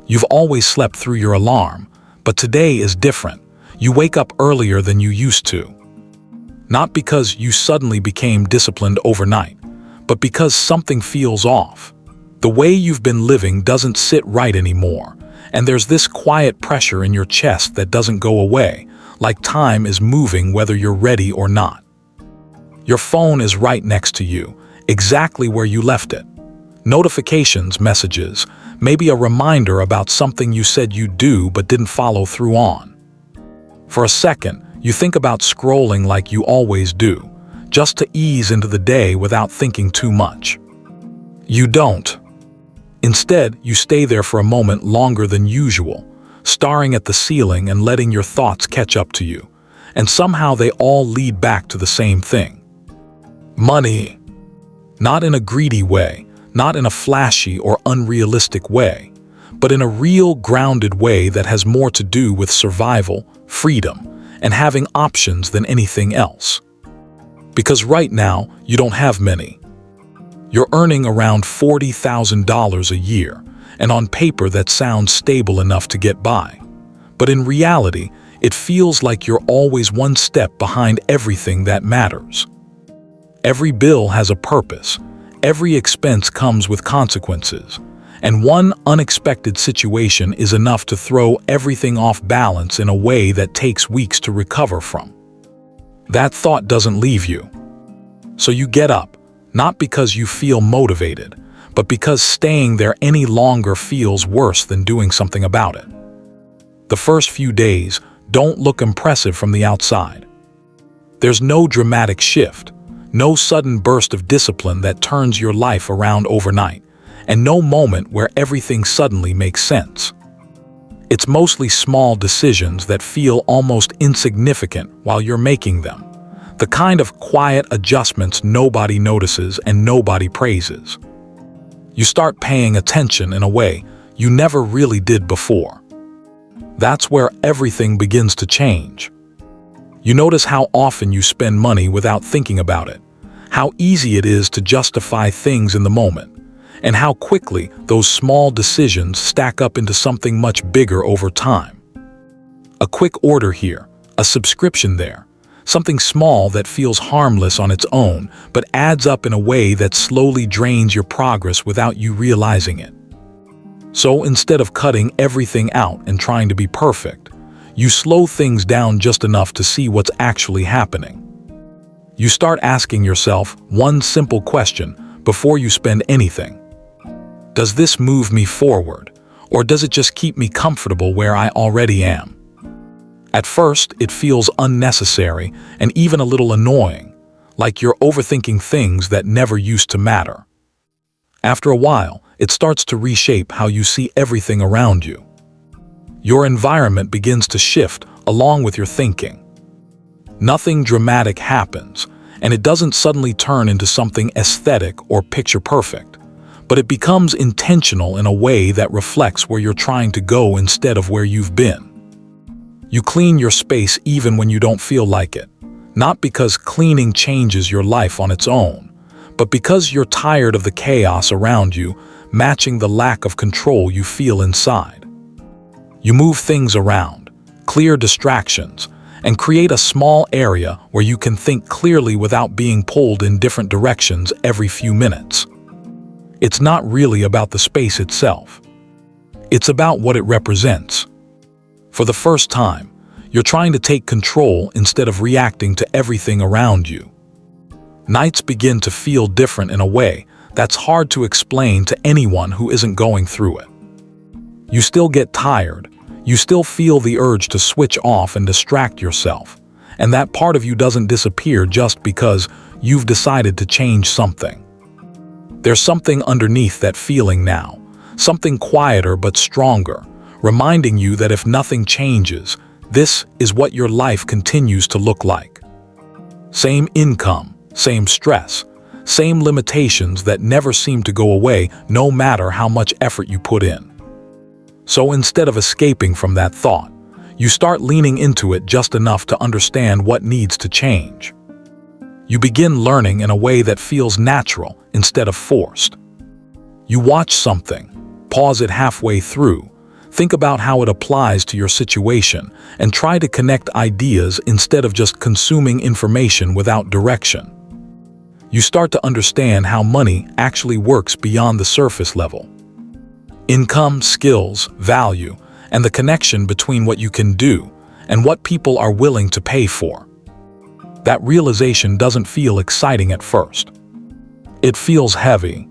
You've always slept through your alarm, but today is different. You wake up earlier than you used to. Not because you suddenly became disciplined overnight, but because something feels off. The way you've been living doesn't sit right anymore, and there's this quiet pressure in your chest that doesn't go away, like time is moving whether you're ready or not. Your phone is right next to you, exactly where you left it. Notifications, messages, maybe a reminder about something you said you'd do but didn't follow through on. For a second, you think about scrolling like you always do, just to ease into the day without thinking too much. You don't. Instead, you stay there for a moment longer than usual, staring at the ceiling and letting your thoughts catch up to you. And somehow they all lead back to the same thing. Money. Not in a greedy way, not in a flashy or unrealistic way, but in a real, grounded way that has more to do with survival, freedom, and having options than anything else. Because right now, you don't have many. You're earning around $40,000 a year, and on paper that sounds stable enough to get by. But in reality, it feels like you're always one step behind everything that matters. Every bill has a purpose. Every expense comes with consequences, and one unexpected situation is enough to throw everything off balance in a way that takes weeks to recover from. That thought doesn't leave you. So you get up, not because you feel motivated, but because staying there any longer feels worse than doing something about it. The first few days don't look impressive from the outside. There's no dramatic shift. No sudden burst of discipline that turns your life around overnight, and no moment where everything suddenly makes sense. It's mostly small decisions that feel almost insignificant while you're making them, the kind of quiet adjustments nobody notices and nobody praises. You start paying attention in a way you never really did before. That's where everything begins to change. You notice how often you spend money without thinking about it, how easy it is to justify things in the moment, and how quickly those small decisions stack up into something much bigger over time. A quick order here, a subscription there, something small that feels harmless on its own, but adds up in a way that slowly drains your progress without you realizing it. So instead of cutting everything out and trying to be perfect, you slow things down just enough to see what's actually happening. You start asking yourself one simple question before you spend anything. Does this move me forward, or does it just keep me comfortable where I already am? At first, it feels unnecessary and even a little annoying, like you're overthinking things that never used to matter. After a while, it starts to reshape how you see everything around you. Your environment begins to shift along with your thinking. Nothing dramatic happens, and it doesn't suddenly turn into something aesthetic or picture-perfect, but it becomes intentional in a way that reflects where you're trying to go instead of where you've been. You clean your space even when you don't feel like it, not because cleaning changes your life on its own, but because you're tired of the chaos around you matching the lack of control you feel inside. You move things around, clear distractions, and create a small area where you can think clearly without being pulled in different directions every few minutes. It's not really about the space itself. It's about what it represents. For the first time, you're trying to take control instead of reacting to everything around you. Nights begin to feel different in a way that's hard to explain to anyone who isn't going through it. You still get tired. You still feel the urge to switch off and distract yourself, and that part of you doesn't disappear just because you've decided to change something. There's something underneath that feeling now, something quieter but stronger, reminding you that if nothing changes, this is what your life continues to look like. Same income, same stress, same limitations that never seem to go away no matter how much effort you put in. So instead of escaping from that thought, you start leaning into it just enough to understand what needs to change. You begin learning in a way that feels natural instead of forced. You watch something, pause it halfway through, Think about how it applies to your situation and try to connect ideas instead of just consuming information without direction. You start to understand how money actually works beyond the surface level. Income, skills, value, and the connection between what you can do and what people are willing to pay for. That realization doesn't feel exciting at first. It feels heavy.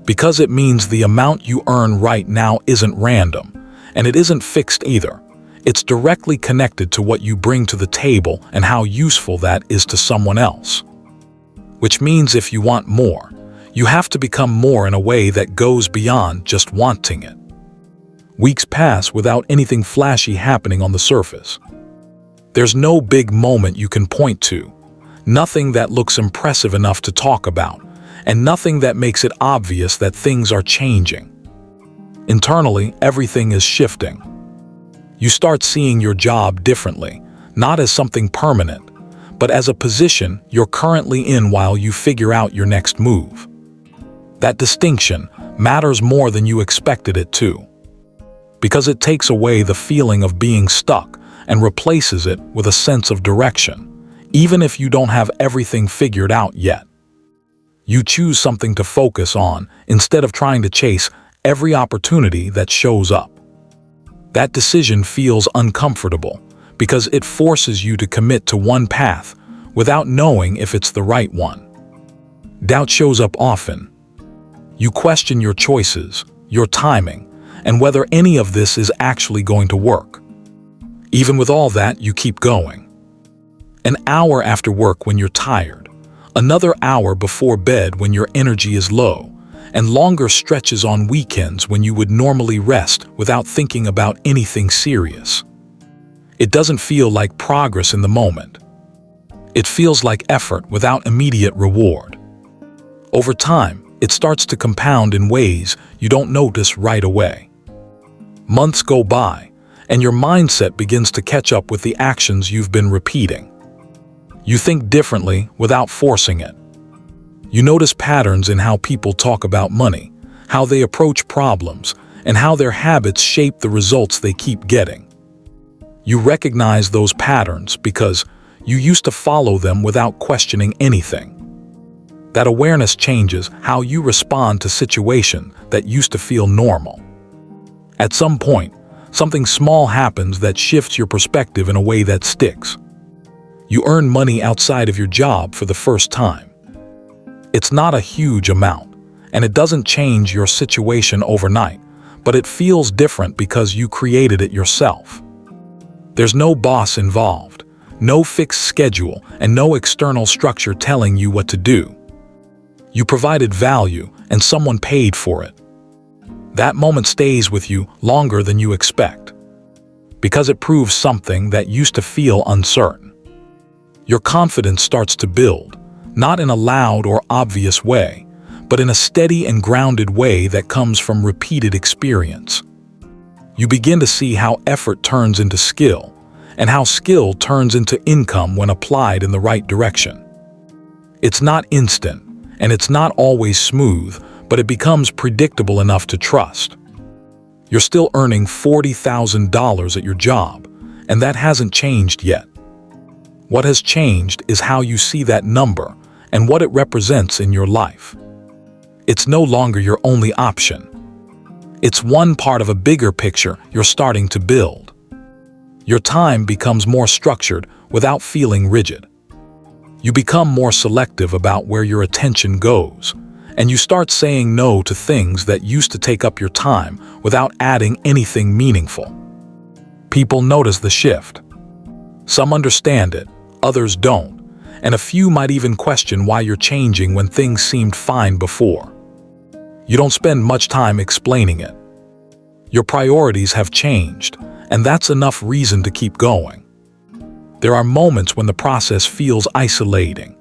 Because it means the amount you earn right now isn't random, and it isn't fixed either. It's directly connected to what you bring to the table and how useful that is to someone else. Which means if you want more, you have to become more in a way that goes beyond just wanting it. Weeks pass without anything flashy happening on the surface. There's no big moment you can point to, nothing that looks impressive enough to talk about, and nothing that makes it obvious that things are changing. Internally, everything is shifting. You start seeing your job differently, not as something permanent, but as a position you're currently in while you figure out your next move. That distinction matters more than you expected it to, because it takes away the feeling of being stuck and replaces it with a sense of direction, even if you don't have everything figured out yet. You choose something to focus on instead of trying to chase every opportunity that shows up. That decision feels uncomfortable because it forces you to commit to one path without knowing if it's the right one. Doubt shows up often. You question your choices, your timing, and whether any of this is actually going to work. Even with all that, you keep going. An hour after work when you're tired, another hour before bed when your energy is low, and longer stretches on weekends when you would normally rest without thinking about anything serious. It doesn't feel like progress in the moment. It feels like effort without immediate reward. Over time, it starts to compound in ways you don't notice right away. Months go by, and your mindset begins to catch up with the actions you've been repeating. You think differently without forcing it. You notice patterns in how people talk about money, how they approach problems, and how their habits shape the results they keep getting. You recognize those patterns because you used to follow them without questioning anything. That awareness changes how you respond to situations that used to feel normal. At some point, something small happens that shifts your perspective in a way that sticks. You earn money outside of your job for the first time. It's not a huge amount, and it doesn't change your situation overnight, but it feels different because you created it yourself. There's no boss involved, no fixed schedule, and no external structure telling you what to do. You provided value, and someone paid for it. That moment stays with you longer than you expect, because it proves something that used to feel uncertain. Your confidence starts to build, not in a loud or obvious way, but in a steady and grounded way that comes from repeated experience. You begin to see how effort turns into skill, and how skill turns into income when applied in the right direction. It's not instant, and it's not always smooth, but it becomes predictable enough to trust. You're still earning $40,000 at your job, and that hasn't changed yet. What has changed is how you see that number and what it represents in your life. It's no longer your only option. It's one part of a bigger picture you're starting to build. Your time becomes more structured without feeling rigid. You become more selective about where your attention goes, and you start saying no to things that used to take up your time without adding anything meaningful. People notice the shift. Some understand it, others don't, and a few might even question why you're changing when things seemed fine before. You don't spend much time explaining it. Your priorities have changed, and that's enough reason to keep going. There are moments when the process feels isolating.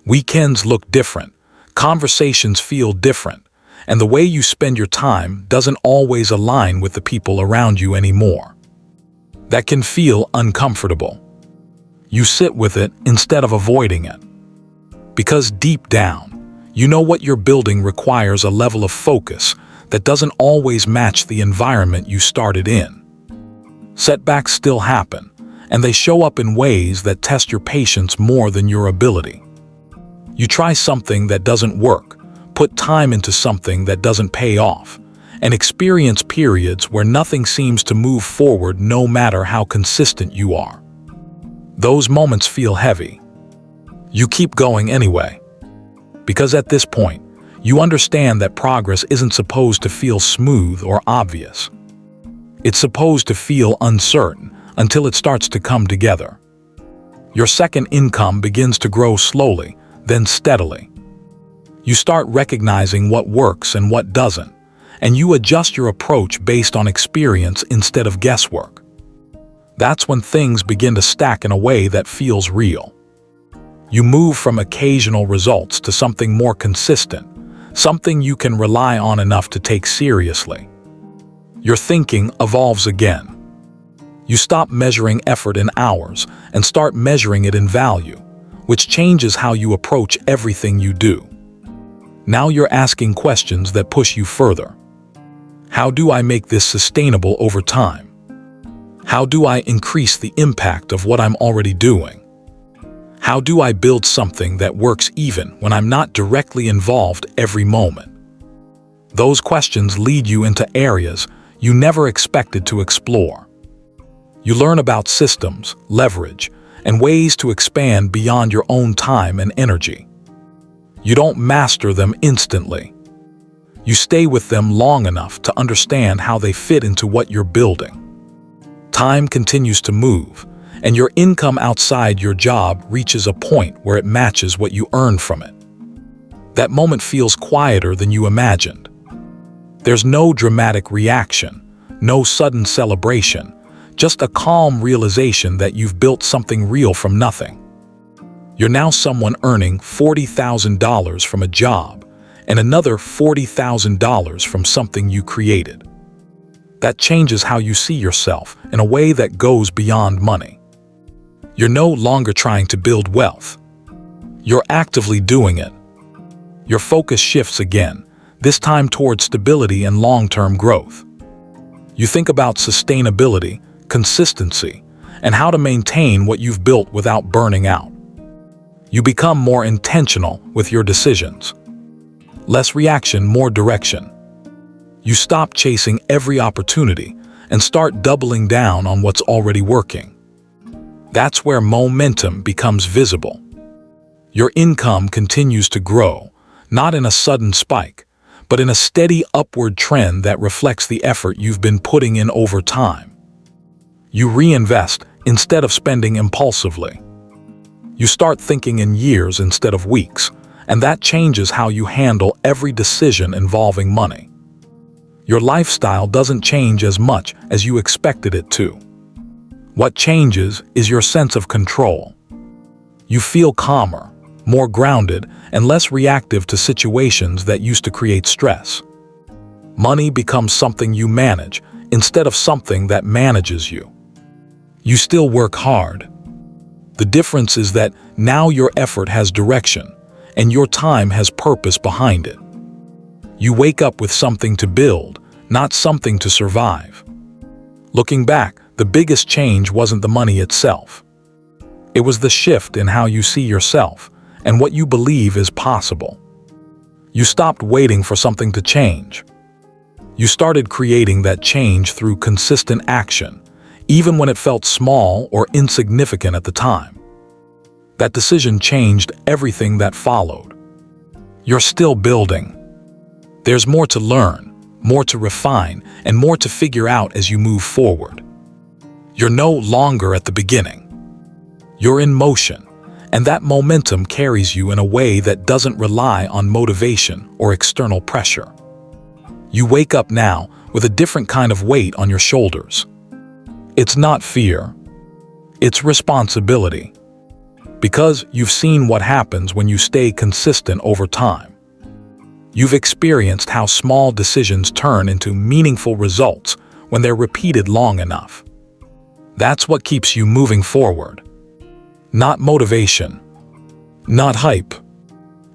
Weekends look different, conversations feel different, and the way you spend your time doesn't always align with the people around you anymore. That can feel uncomfortable. You sit with it instead of avoiding it. Because deep down, you know what you're building requires a level of focus that doesn't always match the environment you started in. Setbacks still happen, and they show up in ways that test your patience more than your ability. You try something that doesn't work, put time into something that doesn't pay off, and experience periods where nothing seems to move forward no matter how consistent you are. Those moments feel heavy. You keep going anyway. Because at this point, you understand that progress isn't supposed to feel smooth or obvious. It's supposed to feel uncertain until it starts to come together. Your second income begins to grow slowly, then steadily. You start recognizing what works and what doesn't, and you adjust your approach based on experience instead of guesswork. That's when things begin to stack in a way that feels real. You move from occasional results to something more consistent, something you can rely on enough to take seriously. Your thinking evolves again. You stop measuring effort in hours and start measuring it in value, which changes how you approach everything you do. Now you're asking questions that push you further. How do I make this sustainable over time? How do I increase the impact of what I'm already doing? How do I build something that works even when I'm not directly involved every moment? Those questions lead you into areas you never expected to explore. You learn about systems, leverage, and ways to expand beyond your own time and energy. You don't master them instantly. You stay with them long enough to understand how they fit into what you're building. Time continues to move, and your income outside your job reaches a point where it matches what you earn from it. That moment feels quieter than you imagined. There's no dramatic reaction, no sudden celebration, just a calm realization that you've built something real from nothing. You're now someone earning $40,000 from a job and another $40,000 from something you created. That changes how you see yourself in a way that goes beyond money. You're no longer trying to build wealth. You're actively doing it. Your focus shifts again, this time toward stability and long-term growth. You think about sustainability, consistency, and how to maintain what you've built without burning out. You become more intentional with your decisions. Less reaction, more direction. You stop chasing every opportunity and start doubling down on what's already working. That's where momentum becomes visible. Your income continues to grow, not in a sudden spike, but in a steady upward trend that reflects the effort you've been putting in over time. You reinvest instead of spending impulsively. You start thinking in years instead of weeks, and that changes how you handle every decision involving money. Your lifestyle doesn't change as much as you expected it to. What changes is your sense of control. You feel calmer, more grounded, and less reactive to situations that used to create stress. Money becomes something you manage instead of something that manages you. You still work hard. The difference is that now your effort has direction, and your time has purpose behind it. You wake up with something to build, not something to survive. Looking back, the biggest change wasn't the money itself. It was the shift in how you see yourself and what you believe is possible. You stopped waiting for something to change. You started creating that change through consistent action, even when it felt small or insignificant at the time. That decision changed everything that followed. You're still building. There's more to learn, more to refine, and more to figure out as you move forward. You're no longer at the beginning. You're in motion, and that momentum carries you in a way that doesn't rely on motivation or external pressure. You wake up now with a different kind of weight on your shoulders. It's not fear. It's responsibility. Because you've seen what happens when you stay consistent over time. You've experienced how small decisions turn into meaningful results when they're repeated long enough. That's what keeps you moving forward. Not motivation. Not hype.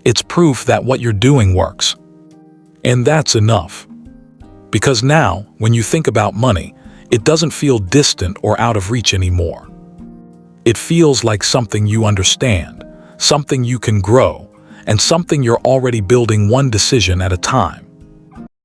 It's proof that what you're doing works. And that's enough. Because now, when you think about money, it doesn't feel distant or out of reach anymore. It feels like something you understand, something you can grow, and something you're already building one decision at a time.